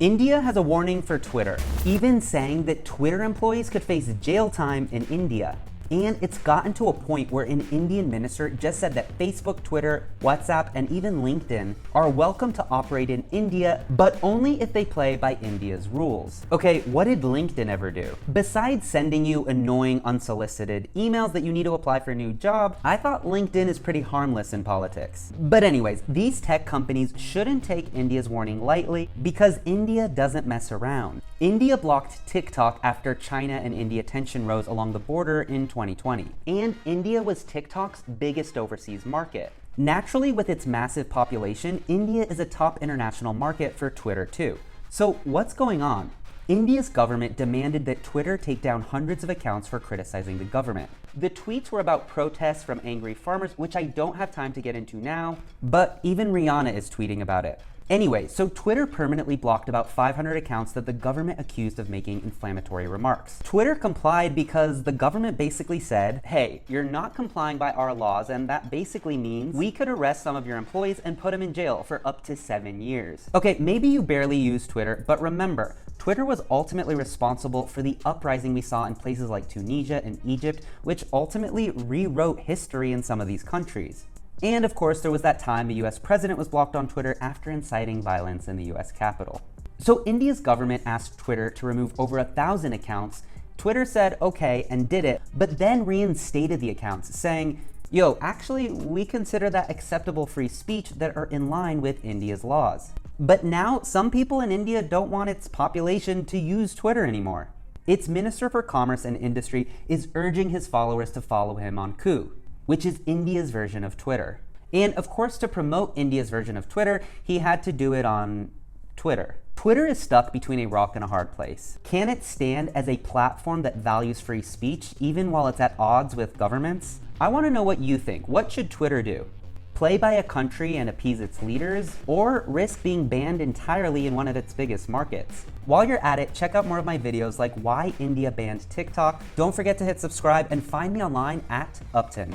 India has a warning for Twitter, even saying that Twitter employees could face jail time in India. And it's gotten to a point where an Indian minister just said that Facebook, Twitter, WhatsApp, and even LinkedIn are welcome to operate in India, but only if they play by India's rules. Okay, what did LinkedIn ever do? Besides sending you annoying, unsolicited emails that you need to apply for a new job, I thought LinkedIn is pretty harmless in politics. But anyways, these tech companies shouldn't take India's warning lightly because India doesn't mess around. India blocked TikTok after China and India tension rose along the border in 2020. And India was TikTok's biggest overseas market. Naturally, with its massive population, India is a top international market for Twitter too. So what's going on? India's government demanded that Twitter take down hundreds of accounts for criticizing the government. The tweets were about protests from angry farmers, which I don't have time to get into now, but even Rihanna is tweeting about it. Anyway, so Twitter permanently blocked about 500 accounts that the government accused of making inflammatory remarks. Twitter complied because the government basically said, hey, you're not complying by our laws, and that basically means we could arrest some of your employees and put them in jail for up to 7 years. Okay, maybe you barely use Twitter, but remember, Twitter was ultimately responsible for the uprising we saw in places like Tunisia and Egypt, which ultimately rewrote history in some of these countries. And of course, there was that time the US president was blocked on Twitter after inciting violence in the US Capitol. So India's government asked Twitter to remove over 1,000 accounts. Twitter said okay and did it, but then reinstated the accounts, saying, yo, actually, we consider that acceptable free speech that are in line with India's laws. But now, some people in India don't want its population to use Twitter anymore. Its Minister for Commerce and Industry is urging his followers to follow him on Ku, which is India's version of Twitter. And of course, to promote India's version of Twitter, he had to do it on Twitter. Twitter is stuck between a rock and a hard place. Can it stand as a platform that values free speech, even while it's at odds with governments? I want to know what you think. What should Twitter do? Play by a country and appease its leaders, or risk being banned entirely in one of its biggest markets? While you're at it, check out more of my videos like why India banned TikTok. Don't forget to hit subscribe and find me online at Uptin.